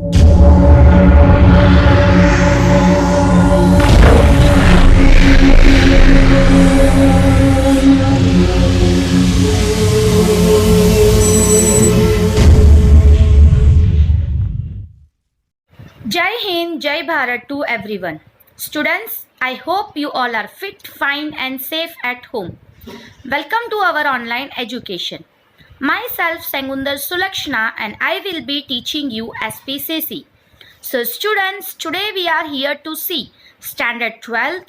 Jai Hind, Jai Bharat to everyone. Students, I hope you all are fit, fine and safe at home. Welcome to our online education. Myself Sengundar Sulakshna and I will be teaching you SPCC. So students, today we are here to see Standard 12th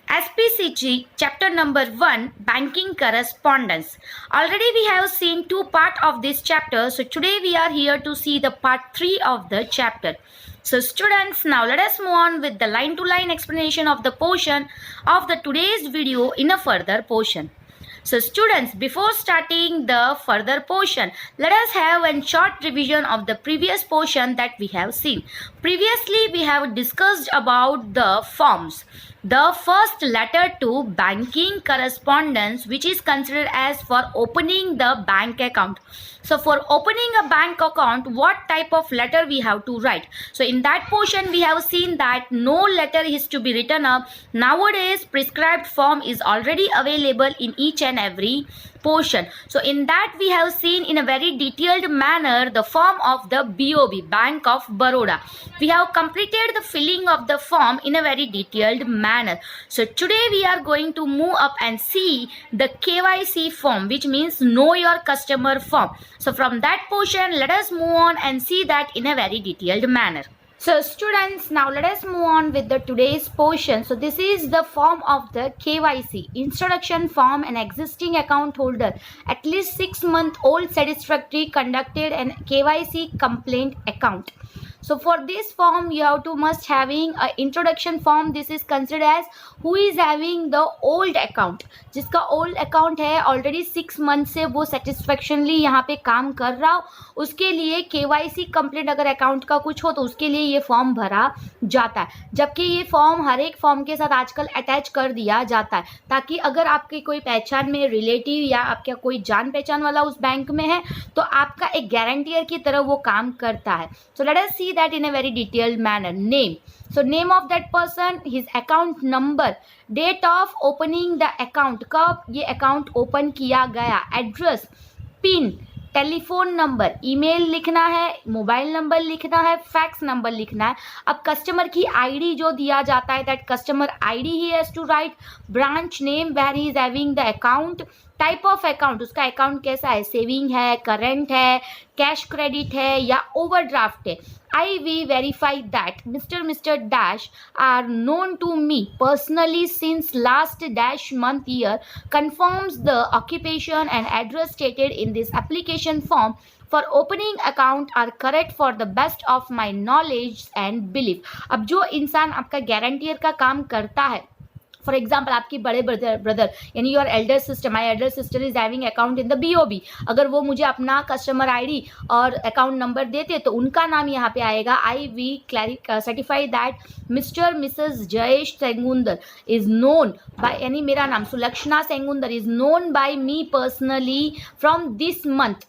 SPCG chapter number 1 Banking Correspondence. Already we have seen two parts of this chapter. So today we are here to see the part 3 of the chapter. So students, now let us move on with the line to line explanation of the portion of the today's video in a further portion. So students, before starting the further portion, let us have a short revision of the previous portion that we have seen. Previously, we have discussed about the forms. The first letter to banking correspondence, which is considered as for opening the bank account. So for opening a bank account, what type of letter we have to write? So in that portion, we have seen that no letter is to be written up. Nowadays, prescribed form is already available in each and every portion. So in that we have seen in a very detailed manner the form of the BOB, Bank of Baroda. We have completed the filling of the form in a very detailed manner. So today we are going to move up and see the KYC form, which means know your customer form. So from that portion, let us move on and see that in a very detailed manner. So students, now let us move on with the today's portion. So this is the form of the KYC, introduction form. An existing account holder at least 6 month old satisfactory conducted an KYC complaint account. So for this form you have to must having a introduction form. This is considered as who is having the old account, जिसका old account है already 6 months से वो satisfactorily यहाँ पे काम कर रहा हो, उसके लिए KYC कंप्लीट अगर अकाउंट का कुछ हो तो उसके लिए ये फॉर्म भरा जाता है. जबकि ये फॉर्म हर एक फॉर्म के साथ आजकल अटैच कर दिया जाता है ताकि अगर आपकी कोई पहचान में रिलेटिव या आपका कोई जान पहचान वाला उस बैंक में है तो आपका एक गारंटियर की तरह वो काम करता है. So let us see that in a very detailed manner. Name. So name of that person, his account number, date of opening the account, कब ये account open किया गया, address, PIN, telephone number, email लिखना है, mobile number लिखना है, fax number लिखना है. अब कस्टमर की आईडी जो दिया जाता है, that customer ID he has to write. Branch name where he is having the account. Type of account, उसका अकाउंट कैसा है, सेविंग है, करंट है, कैश क्रेडिट है या ओवरड्राफ्ट है. I verify that Mr. Dash are known to me personally since last dash month year, confirms the occupation and address stated in this application form for opening account are correct for the best of my knowledge and belief. अब जो इंसान आपका guarantor का काम करता है, for example आपकी बड़े ब्रदर यानी your elder sister, my elder sister is having account in the BOB, अगर वो मुझे अपना कस्टमर आईडी और अकाउंट नंबर देते तो उनका नाम यहाँ पे आएगा. I we certify that Mr Mrs Jayesh Sengundar is known by, यानी मेरा नाम Sulakshana Sengundar is known by me personally from this month.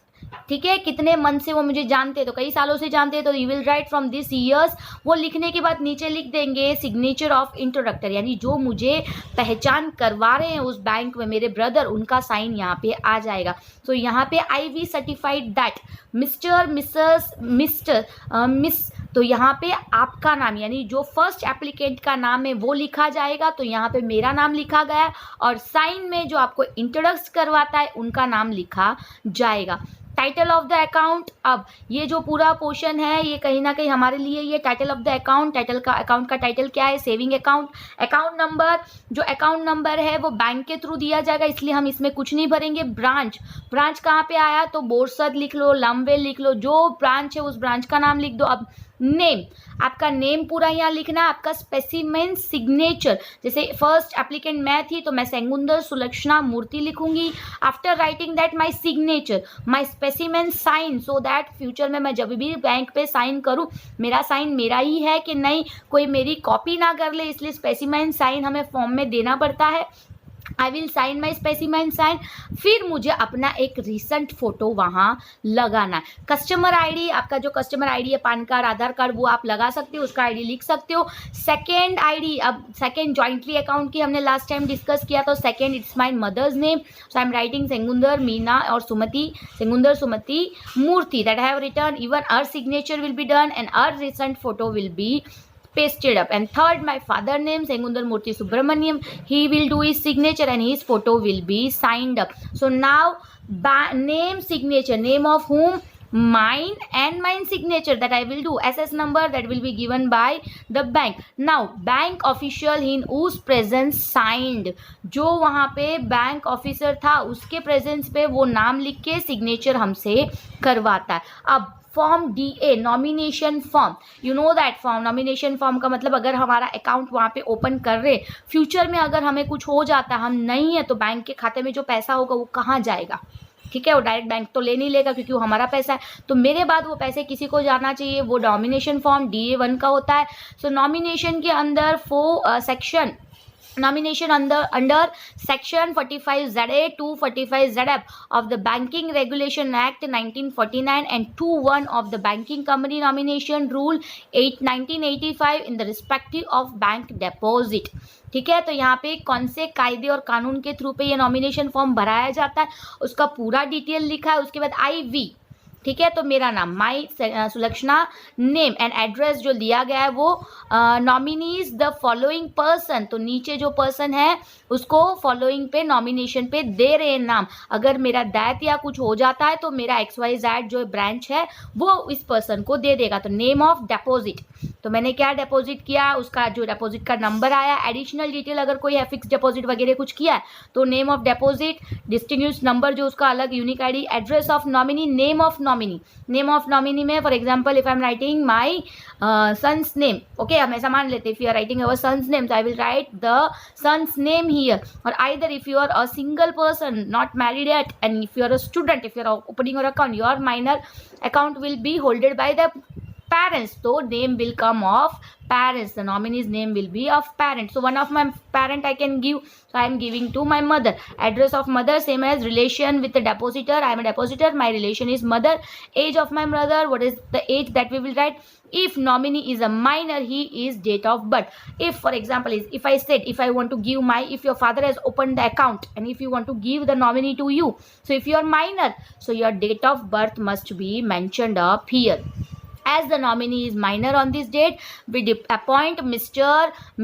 ठीक है, कितने मंथ से वो मुझे जानते हैं तो कई सालों से जानते हैं तो you will write from this years. वो लिखने के बाद नीचे लिख देंगे सिग्नेचर ऑफ इंट्रोडक्टर, यानी जो मुझे पहचान करवा रहे हैं उस बैंक में मेरे ब्रदर, उनका साइन यहाँ पे आ जाएगा. सो यहाँ पे I we certified that Mr Mrs Miss, तो यहाँ पे आपका नाम यानी जो फर्स्ट एप्लीकेंट का नाम है वो लिखा जाएगा. तो यहाँ पे मेरा नाम लिखा गया और साइन में जो आपको इंट्रोडक्स करवाता है उनका नाम लिखा जाएगा. टाइटल ऑफ द अकाउंट, अब ये जो पूरा पोर्शन है ये कहीं ना कहीं हमारे लिए ये title of the account, title का अकाउंट का टाइटल क्या है, सेविंग अकाउंट. अकाउंट नंबर, जो अकाउंट नंबर है वो बैंक के थ्रू दिया जाएगा इसलिए हम इसमें कुछ नहीं भरेंगे. ब्रांच, ब्रांच कहाँ पे आया तो बोरसद लिख लो, लमवेल लिख लो, जो ब्रांच है उस ब्रांच का नाम लिख दो. अब नेम, आपका नेम पूरा यहाँ लिखना. आपका स्पेसिमेन सिग्नेचर, जैसे फर्स्ट एप्लीकेंट मैं थी तो मैं सेंगुंदर सुलक्षणा मूर्ति लिखूंगी. After writing that my signature, my specimen sign, so that future में मैं जब भी बैंक पे साइन करूँ मेरा साइन मेरा ही है कि नहीं, कोई मेरी कॉपी ना कर ले, इसलिए स्पेसिमेन साइन हमें फॉर्म में देना पड़ता है. I will sign my specimen sign, फिर मुझे अपना एक रिसेंट फोटो वहाँ लगाना है। कस्टमर आईडी, आपका जो कस्टमर आईडी है पैन कार्ड आधार कार्ड वो आप लगा सकते हो, उसका आईडी लिख सकते हो। सेकेंड आईडी, अब सेकेंड जॉइंटली अकाउंट की हमने लास्ट टाइम डिस्कस किया, तो second it's my mother's name, so I am writing Sengundar Meena और Sumati, Sengundar Sumati Murthy, that I have return, even our signature will be done and our recent photo will be pasted up. And third, my father name Sengundar Murthy Subramaniam, he will do his signature and his photo will be signed up. So now name signature, name of whom, mine and mine signature that I will do, SS number that will be given by the bank. Now bank official in whose presence signed, जो वहाँ पे bank officer था उसके presence पे वो नाम लिख के सिग्नेचर हमसे करवाता है। अब form DA, nomination form, you know that form, nomination form का मतलब अगर हमारा अकाउंट वहाँ पे ओपन कर रहे, फ्यूचर में अगर हमें कुछ हो जाता है, हम नहीं है, तो बैंक के खाते में जो पैसा होगा वो कहाँ जाएगा, ठीक है, वो डायरेक्ट बैंक तो ले नहीं लेगा क्योंकि वो हमारा पैसा है, तो मेरे बाद वो पैसे किसी को जाना चाहिए, वो नॉमिनेशन फॉर्म DA1 का होता है। सो नॉमिनेशन के अंदर section nomination under section 45ZA to 45ZF of the Banking Regulation Act 1949 and 2(1) of the Banking Company Nomination Rule 1985 in the respective of bank deposit। ठीक है, तो यहाँ पे कौन से कायदे और कानून के थ्रू पे ये नॉमिनेशन फॉर्म भराया जाता है उसका पूरा डिटेल लिखा है। उसके बाद IV, ठीक है, तो मेरा नाम माई सुलक्षणा, नेम एंड एड्रेस जो दिया गया है वो नॉमिनीज द फॉलोइंग पर्सन, तो नीचे जो पर्सन है उसको फॉलोइंग पे नॉमिनेशन पे दे रहे हैं नाम। अगर मेरा डेथ या कुछ हो जाता है तो मेरा XYZ जो ब्रांच है वो इस पर्सन को दे देगा। तो नेम ऑफ डिपॉजिट, तो मैंने क्या डिपॉजिट किया, उसका जो डिपॉजिट का नंबर आया, एडिशनल डिटेल अगर कोई है फिक्स डिपॉजिट वगैरह कुछ किया है तो name of deposit, distinguish number जो उसका अलग unique ID, address of nominee, name of nominee, name of nominee में for example if I am writing my son's name, okay, हम ऐसा मान लेते हैं if you are writing our son's name तो I will write the son's name here, और either if you are a single person not married yet and if you are a student, if you are opening your account, your minor account will be holded by the parents, so name will come of parents, the nominee's name will be of parents. So one of my parent I can give, so I am giving to my mother. Address of mother same as relation with the depositor, I am a depositor, my relation is mother. Age of my brother, what is the age that we will write. If nominee is a minor, he is date of birth. If for example is, if I said, if I want to give my, if your father has opened the account and if you want to give the nominee to you, so if you are minor, so your date of birth must be mentioned up here. As the nominee is minor on this date, we appoint Mr.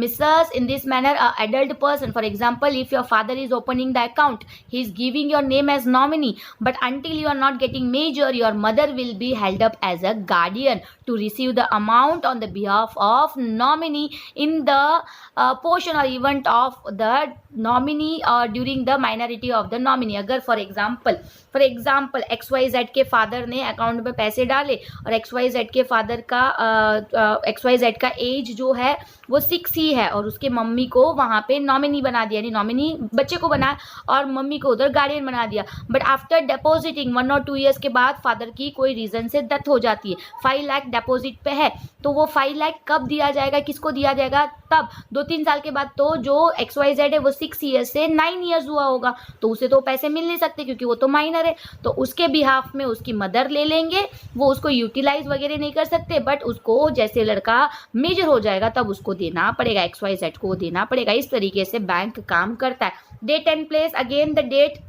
Mrs. in this manner a adult person. For example, if your father is opening the account, he is giving your name as nominee, but until you are not getting major, your mother will be held up as a guardian to receive the amount on the behalf of nominee in the portion or event of the nominee or during the minority of the nominee. अगर for example XYZ के father ने account में पैसे डाले और XYZ के father का XYZ का एज जो है वो 6 ही है और उसके मम्मी को वहाँ पे नॉमिनी बना दिया, यानी नॉमिनी बच्चे को बना और मम्मी को उधर गार्डियन बना दिया, बट आफ्टर डिपॉजिटिंग 1 और 2 ईयर्स के बाद फादर की कोई रीज़न से डेथ हो जाती है, 5 लाख डिपॉजिट पे है, तो वो 5 लाख कब दिया जाएगा, किसको दिया जाएगा, तब 2-3 साल के बाद तो जो XYZ है वो 6 ईयर्स से 9 ईयर्स हुआ होगा, तो उसे तो पैसे मिल नहीं सकते क्योंकि वो तो माइनर है, तो उसके बिहाफ में उसकी मदर ले लेंगे, वो उसको यूटिलाइज वगैरह नहीं कर सकते, बट उसको जैसे लड़का मेजर हो जाएगा तब उसको देना पड़ेगा, XYZ को देना पड़ेगा। इस तरीके से बैंक काम करता है। Date and place, again the date,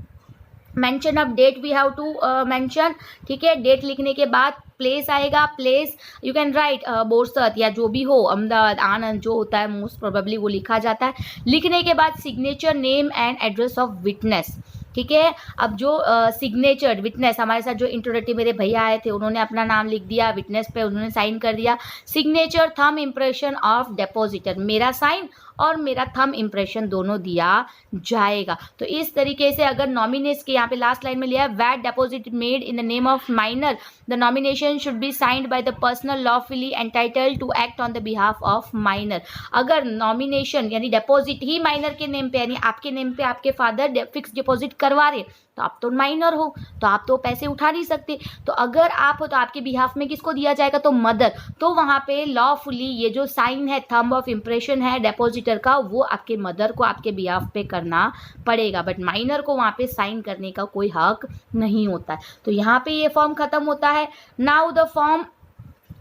mention of date we have to mention, ठीक है, डेट लिखने के बाद प्लेस आएगा, place you can write Borsad या जो भी हो, अहमदाबाद, आनंद जो होता है मोस्ट प्रोबेबली वो लिखा जाता है। लिखने के बाद signature, name and address of witness, ठीक है। अब जो सिग्नेचर विटनेस, हमारे साथ जो इंट्रोडक्टिव मेरे भैया आए थे उन्होंने अपना नाम लिख दिया, विटनेस पे उन्होंने साइन कर दिया। Signature, thumb impression of depositor, मेरा साइन और मेरा थंब इम्प्रेशन दोनों दिया जाएगा। तो इस तरीके से अगर नॉमिनेस के यहाँ पे लास्ट लाइन में लिया है, what deposit made in the name of minor, the nomination should be signed by the personal lawfully entitled to act on the behalf of minor. अगर नॉमिनेशन यानी डिपॉजिट ही माइनर के नेम पे, यानी आपके नेम पे आपके फादर फिक्स डिपॉजिट करवा रहे तो आप तो माइनर हो, तो आप तो पैसे उठा नहीं सकते, तो अगर आप हो तो आपके बिहाफ में किसको दिया जाएगा, तो मदर। तो वहाँ पे लॉफुली ये जो साइन है, थंब ऑफ इम्प्रेशन है, डिपॉजिट सोलिसिटर का वो आपके मदर को आपके बिहाफ पे करना पड़ेगा, बट माइनर को वहाँ पे साइन करने का कोई हक नहीं होता है। तो यहाँ पे ये फॉर्म खत्म होता है। Now the form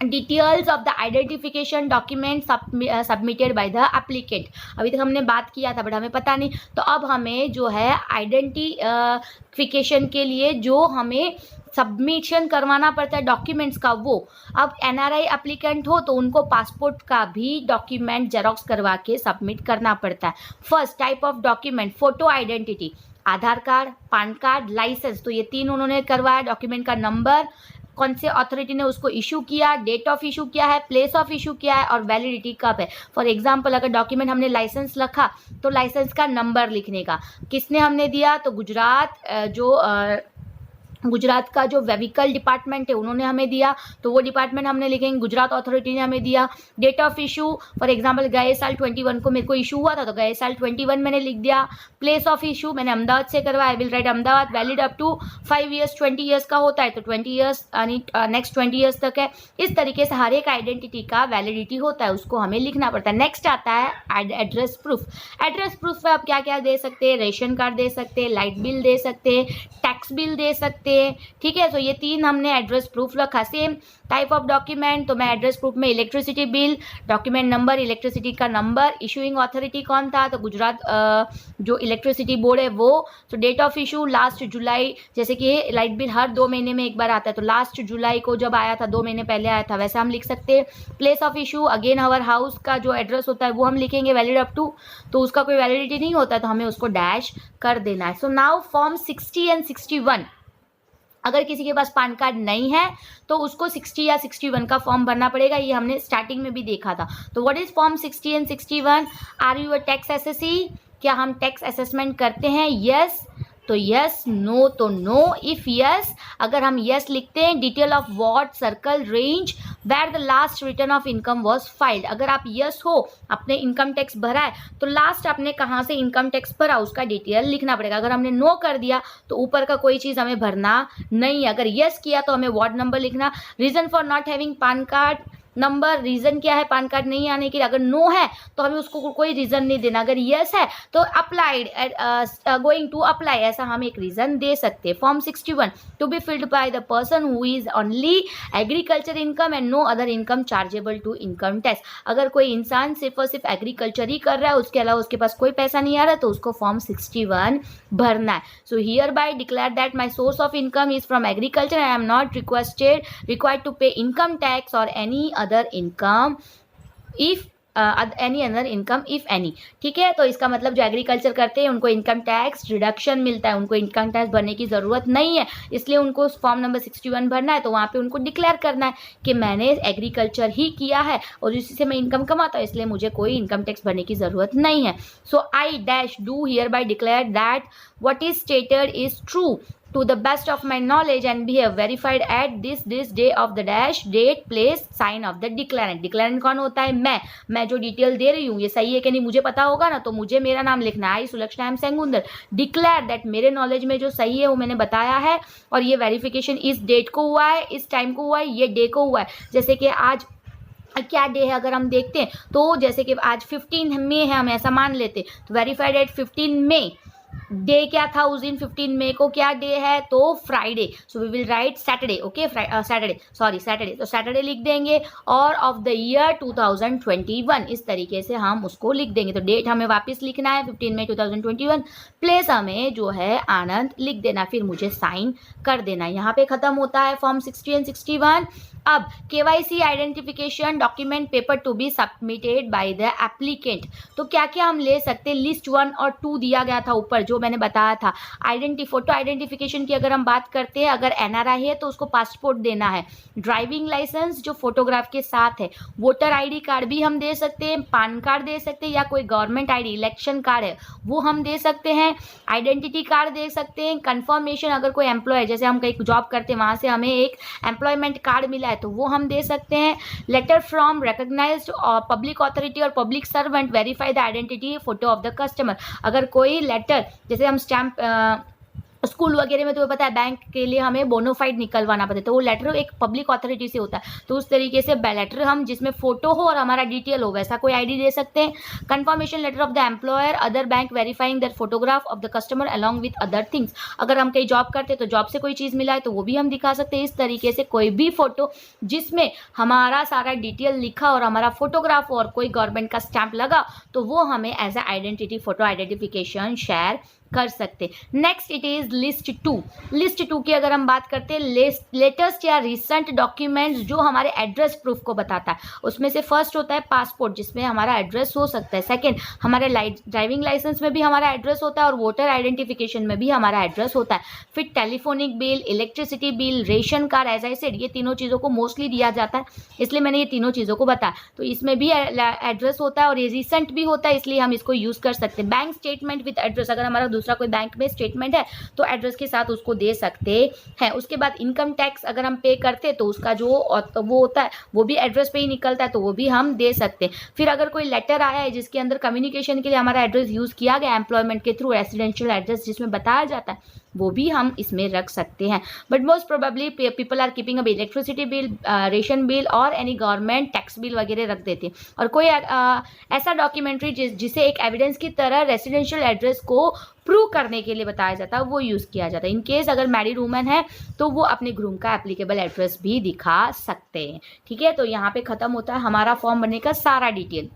details of the identification document submitted by the applicant. अभी तक हमने बात किया था बट हमें पता नहीं, तो अब हमें जो है आइडेंटिफिकेशन के लिए जो हमें सबमिशन करवाना पड़ता है डॉक्यूमेंट्स का, वो अब एनआरआई एप्लीकेंट हो तो उनको पासपोर्ट का भी डॉक्यूमेंट जेरोक्स करवा के सबमिट करना पड़ता है। First type of document photo identity, Aadhaar card, PAN card, licence, तो ये तीन उन्होंने करवाया। डॉक्यूमेंट का नंबर, कौन से अथॉरिटी ने उसको इशू किया, डेट ऑफ इशू क्या है, प्लेस ऑफ इशू क्या है और वैलिडिटी कब है। फॉर एग्जांपल अगर डॉक्यूमेंट हमने लाइसेंस लिखा तो लाइसेंस का नंबर लिखने का किसने हमने दिया, तो गुजरात का जो व्हीकल डिपार्टमेंट है उन्होंने हमें दिया, तो वो डिपार्टमेंट हमने लिखेंगे, गुजरात अथॉरिटी ने हमें दिया। Date of issue, for example गए साल 21 को मेरे को इशू हुआ था तो गए साल 21 मैंने लिख दिया। प्लेस ऑफ इशू मैंने अहमदाबाद से करवाया, I will write Ahmedabad, valid up to 5 years, 20 years का होता है तो 20 ईयर्स यानी नेक्स्ट 20 ईयर्स तक है। इस तरीके से हर एक आइडेंटिटी का वैलिडिटी होता है, उसको हमें लिखना पड़ता है। नेक्स्ट आता है एड्रेस प्रूफ। एड्रेस प्रूफ में आप क्या क्या दे सकते हैं, रेशन कार्ड दे सकते हैं, लाइट बिल दे सकते हैं, टैक्स बिल दे सकते हैं, ठीक है। तो ये तीन हमने एड्रेस प्रूफ रखा। सेम टाइप ऑफ डॉक्यूमेंट, तो मैं एड्रेस प्रूफ में electricity bill, document number, electricity का नंबर, इशूइंग अथॉरिटी कौन था तो गुजरात जो इलेक्ट्रिसिटी बोर्ड है वो। तो डेट ऑफ इशू लास्ट जुलाई, जैसे कि लाइट बिल हर 2 महीने में एक बार आता है तो लास्ट जुलाई को जब आया था 2 महीने पहले आया था वैसा हम लिख सकते हैं। Place of issue again our house का जो एड्रेस होता है वो हम लिखेंगे, वैलिड अप टू, तो उसका कोई वैलिडिटी नहीं होता है तो हमें उसको डैश कर देना है। सो नाउ फॉर्म 60 एंड 61, अगर किसी के पास पैन कार्ड नहीं है तो उसको 60 या 61 का फॉर्म भरना पड़ेगा, ये हमने स्टार्टिंग में भी देखा था। तो what is form 60 and 61? Are you a tax assessee? क्या हम टैक्स असेसमेंट करते हैं? यस तो यस, नो तो नो। इफ यस, अगर हम यस लिखते हैं, detail of what circle range where the last return of income was filed. अगर आप यस हो, आपने इनकम टैक्स भरा है तो लास्ट आपने कहाँ से इनकम टैक्स भरा उसका डिटेल लिखना पड़ेगा। अगर हमने नो कर दिया तो ऊपर का कोई चीज़ हमें भरना नहीं है। अगर यस किया तो हमें वार्ड नंबर लिखना। Reason for not having PAN card number, reason क्या है पैन कार्ड नहीं आने के लिए। अगर नो है तो हमें उसको कोई रीजन नहीं देना। अगर यस है तो अप्लाइड, गोइंग टू अप्लाई, ऐसा हम एक रीजन दे सकते हैं। Form 61 to be filled by the person who is only agriculture income and no other income chargeable to income tax. अगर कोई इंसान सिर्फ और सिर्फ एग्रीकल्चर ही कर रहा है, उसके अलावा उसके पास कोई पैसा नहीं आ रहा, तो उसको फॉर्म 61 भरना है। So hereby declare that my source of income is from agriculture and I am not required to pay income tax और any other income if any other income if any. ठीक है, तो इसका मतलब जो agriculture करते हैं उनको इनकम टैक्स रिडक्शन मिलता है, उनको इनकम टैक्स भरने की ज़रूरत नहीं है, इसलिए उनको फॉर्म नंबर 61 भरना है। तो वहाँ पे उनको डिक्लेयर करना है कि मैंने एग्रीकल्चर ही किया है और इसी से मैं इनकम कमाता हूँ, इसलिए मुझे कोई इनकम टैक्स भरने की ज़रूरत नहीं है। So I dash do hereby declare that what is stated is true to the best of my knowledge and be verified at this day of the dash date place sign of the declarant। declarant कौन होता है? मैं जो detail दे रही हूँ ये सही है कि नहीं मुझे पता होगा ना, तो मुझे मेरा नाम लिखना है, आई सुलक्षणा एम सेंगुंदर डिक्लेयर दैट मेरे नॉलेज में जो सही है वो मैंने बताया है और ये वेरिफिकेशन इस डेट को हुआ है, इस टाइम को हुआ है, ये डे को हुआ है। जैसे कि आज क्या डे है अगर हम देखते हैं तो जैसे कि आज 15 मई है, हम ऐसा मान लेते हैं, तो वेरीफाइड एट 15 मई। डे क्या था उस दिन 15 मई को, क्या डे है? तो Friday. So we will write Saturday. Okay, Saturday, तो सैटरडे लिख देंगे और ऑफ द ईयर 2021, इस तरीके से हम उसको लिख देंगे। तो डेट हमें वापस लिखना है 15 मई 2021, प्लेस हमें जो है आनंद लिख देना, फिर मुझे साइन कर देना। यहाँ पे खत्म होता है फॉर्म 60 एंड 61। अब KYC identification document paper to be submitted by the applicant. तो क्या क्या हम ले सकते हैं? लिस्ट 1 और 2 दिया गया था ऊपर जो मैंने बताया था। फोटो आइडेंटिफिकेशन की अगर हम बात करते हैं, अगर NRI है तो उसको पासपोर्ट देना है, ड्राइविंग लाइसेंस जो फोटोग्राफ के साथ है, वोटर ID कार्ड भी हम दे सकते हैं, पैन कार्ड दे सकते हैं या कोई गवर्नमेंट ID इलेक्शन कार्ड है वो हम दे सकते हैं, आइडेंटिटी कार्ड दे सकते हैं, कंफर्मेशन अगर कोई एम्प्लॉय है, जैसे हम कहीं जॉब करते हैं वहाँ से हमें एक एम्प्लॉयमेंट कार्ड मिला है तो वो हम दे सकते हैं, letter from recognised public authority और public servant verify the identity photo of the customer. अगर कोई लेटर, जैसे हम स्टैम्प स्कूल वगैरह में तुम्हें पता है बैंक के लिए हमें बोनोफाइड निकलवाना पड़ता है, तो वो लेटर एक पब्लिक अथॉरिटी से होता है, तो उस तरीके से लेटर हम जिसमें फोटो हो और हमारा डिटेल हो वैसा कोई आईडी दे सकते हैं। Confirmation letter of the employer other bank verifying that photograph of the customer along with other things, अगर हम कहीं जॉब करते हैं तो जॉब से कोई चीज़ मिला है तो वो भी हम दिखा सकते हैं। इस तरीके से कोई भी फोटो जिसमें हमारा सारा डिटेल लिखा और हमारा फोटोग्राफ और कोई गवर्नमेंट का स्टैंप लगा तो वो हमें as a identity photo identification share कर सकते। Next it is list 2। List 2 की अगर हम बात करते हैं, लेटेस्ट या रिसेंट डॉक्यूमेंट्स जो हमारे एड्रेस प्रूफ को बताता है, उसमें से फर्स्ट होता है पासपोर्ट जिसमें हमारा एड्रेस हो सकता है, सेकंड हमारे ड्राइविंग लाइसेंस में भी हमारा एड्रेस होता है और वोटर आइडेंटिफिकेशन में भी हमारा एड्रेस होता है, फिर telephonic bill, electricity bill, ration card, as I said ये तीनों चीज़ों को मोस्टली दिया जाता है, इसलिए मैंने ये तीनों चीज़ों को बताया। तो इसमें भी एड्रेस होता है और ये रिसेंट भी होता है, इसलिए हम इसको यूज़ कर सकते हैं। बैंक स्टेटमेंट विद एड्रेस, अगर हमारा दूसरा कोई बैंक में स्टेटमेंट है तो एड्रेस के साथ उसको दे सकते हैं। उसके बाद इनकम टैक्स अगर हम पे करते हैं तो उसका जो वो होता है वो भी एड्रेस पे ही निकलता है, तो वो भी हम दे सकते हैं। फिर अगर कोई लेटर आया है जिसके अंदर कम्युनिकेशन के लिए हमारा एड्रेस यूज़ किया गया एम्प्लॉयमेंट के थ्रू, रेसिडेंशियल एड्रेस जिसमें बताया जाता है, वो भी हम इसमें रख सकते हैं। But most probably people are keeping up electricity bill, ration bill और एनी गवर्नमेंट टैक्स बिल वगैरह रख देते हैं। और कोई ऐसा डॉक्यूमेंट्री जिसे एक एविडेंस की तरह रेसिडेंशियल एड्रेस को प्रूव करने के लिए बताया जाता है वो यूज़ किया जाता है। इन केस अगर मैरिड वुमन है तो वो अपने ग्रूम का एप्लीकेबल एड्रेस भी दिखा सकते हैं। ठीक है, तो यहाँ पे ख़त्म होता है हमारा फॉर्म भरने का सारा डिटेल।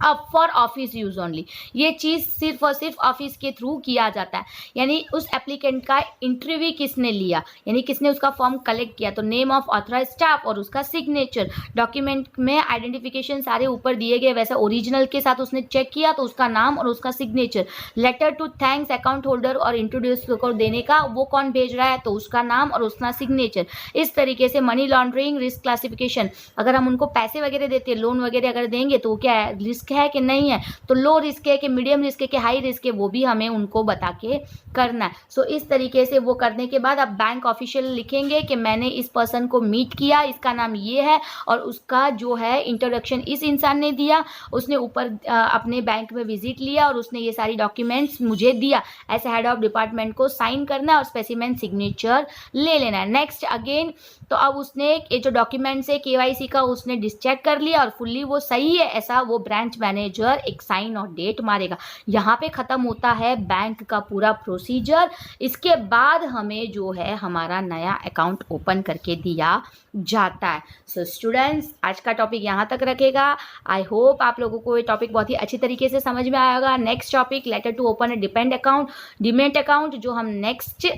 अब फॉर ऑफिस यूज ओनली, ये चीज़ सिर्फ और सिर्फ ऑफिस के थ्रू किया जाता है, यानी उस एप्लीकेंट का इंटरव्यू किसने लिया, यानी किसने उसका फॉर्म कलेक्ट किया, तो नेम ऑफ ऑथराइज स्टाफ और उसका सिग्नेचर, डॉक्यूमेंट में आइडेंटिफिकेशन सारे ऊपर दिए गए वैसे ओरिजिनल के साथ उसने चेक किया तो उसका नाम और उसका signature, letter to thanks account holder और इंट्रोड्यूस को देने का वो कौन भेज रहा है तो उसका नाम और उसका सिग्नेचर। इस तरीके से मनी लॉन्ड्रिंग, रिस्क क्लासिफिकेशन, अगर हम उनको पैसे वगैरह देते हैं, लोन वगैरह अगर देंगे तो क्या है, रिस्क है कि नहीं है, तो लो रिस्क है कि मीडियम रिस्क है कि हाई रिस्क है, वो भी हमें उनको बता के करना है। सो इस तरीके से वो करने के बाद अब बैंक ऑफिशियल लिखेंगे कि मैंने इस पर्सन को मीट किया, इसका नाम ये है और उसका जो है इंट्रोडक्शन इस इंसान ने दिया, उसने ऊपर अपने बैंक में विजिट लिया और उसने ये सारी डॉक्यूमेंट्स मुझे दिया, ऐसे हेड ऑफ डिपार्टमेंट को साइन करना है और स्पेसिमेन सिग्नेचर ले लेना है। नेक्स्ट अगेन, तो अब उसने ये जो डॉक्यूमेंट्स है केवाईसी का उसने डिस्चेक कर लिया और फुल्ली वो सही है ऐसा वो ब्रांच मैनेजर एक साइन और डेट मारेगा। यहाँ पे ख़त्म होता है बैंक का पूरा प्रोसीजर। इसके बाद हमें जो है हमारा नया अकाउंट ओपन करके दिया जाता है। सो स्टूडेंट्स, आज का टॉपिक यहाँ तक रखेगा। आई होप आप लोगों को ये टॉपिक बहुत ही अच्छी तरीके से समझ में आएगा। Next topic letter to open a demat account जो हम नेक्स्ट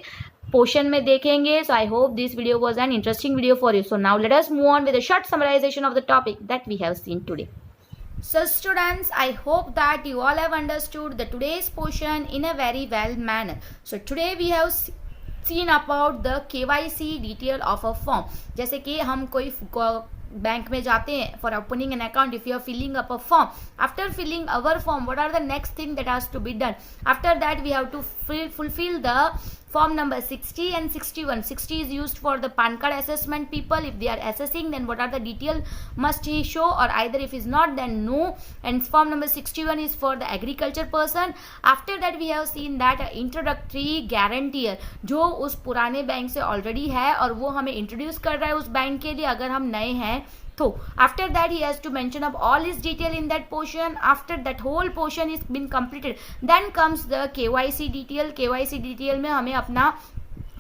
पोर्शन में देखेंगे। So I hope this video was an interesting video for you. So now let us move on with a short summarization of the topic that we have seen today. So students, I hope that you all have understood the today's portion in a very well manner. So today we have seen about the KYC detail of a form. जैसे कि हम कोई bank में जाते हैं for opening an account, if you are filling up a form, after filling our form what are the next thing that has to be done, after that we have to fulfill the form number 60 and 61. 60 is used for the PAN card assessment people, if they are assessing then what are the detail must he show, or either if is not then no, and form number 61 is for the agriculture person. After that we have seen that introductory guarantor जो उस पुराने bank से already है और वो हमें introduce कर रहा है उस बैंक के लिए अगर हम नए हैं तो after that he has to mention up all his detail in that portion. After that whole portion is been completed, then comes the KYC detail. KYC detail में हमें अपना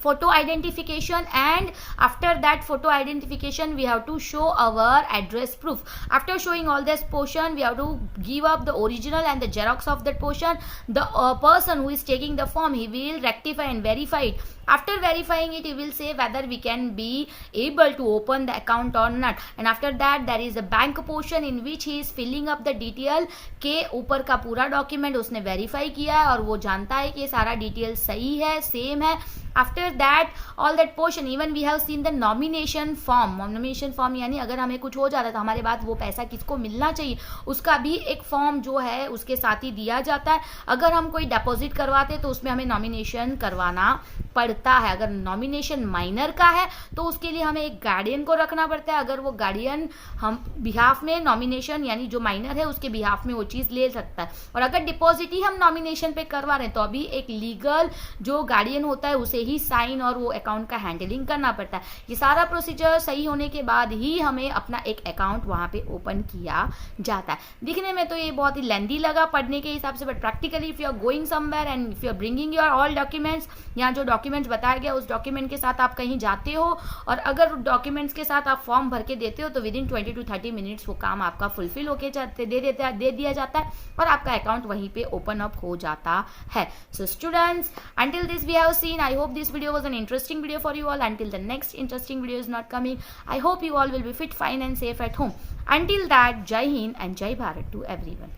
photo identification, and after that photo identification we have to show our address proof. After showing all this portion we have to give up the original and the xerox of that portion. The person who is taking the form he will rectify and verify it. After verifying it he will say whether we can be able to open the account or not, and after that there is a bank portion in which he is filling up the detail के ऊपर का पूरा document उसने verify किया है और वो जानता है कि सारा डिटेल सही है, सेम है। After that all that portion even we have seen the nomination form यानी अगर हमें कुछ हो जाता है तो हमारे बाद वो पैसा किसको मिलना चाहिए उसका भी एक फॉर्म जो है उसके साथ ही दिया जाता है. अगर हम कोई डिपॉजिट करवाते तो उसमें हमें नॉमिनेशन करवाना पड़ता है. अगर नॉमिनेशन माइनर का है तो उसके लिए हमें एक गार्डियन को रखना पड़ता है. अगर वो गार्डियन हम बिहाफ में नॉमिनेशन यानी जो माइनर है उसके बिहाफ में वो चीज़ ले सकता है. और अगर डिपॉजिट ही हम नॉमिनेशन पे करवा रहे हैं तो अभी एक लीगल जो गार्डियन होता है उसे ही साइन और वो अकाउंट का हैंडलिंग करना पड़ता है. ये सारा प्रोसीजर सही होने के बाद ही हमें अपना एक अकाउंट वहाँ पे ओपन किया जाता है. दिखने में तो ये बहुत ही लेंदी लगा पढ़ने के हिसाब से, but practically if you are going somewhere and if you are bringing your all documents, यहाँ जो डॉक्यूमेंट्स बताया गया उस डॉक्यूमेंट के साथ आप कहीं जाते हो और अगर डॉक्यूमेंट्स के साथ आप फॉर्म भर के देते हो तो विद इन 20 to 30 मिनट्स वो काम आपका फुलफिल होके दे दिया जाता है और आपका अकाउंट वहीं पे ओपन अप हो जाता है. So students, until this we have seen, I hope this video was an interesting video for you all. Until the next interesting video is not coming, I hope you all will be fit, fine and safe at home. Until that, Jai Hind and Jai Bharat to everyone.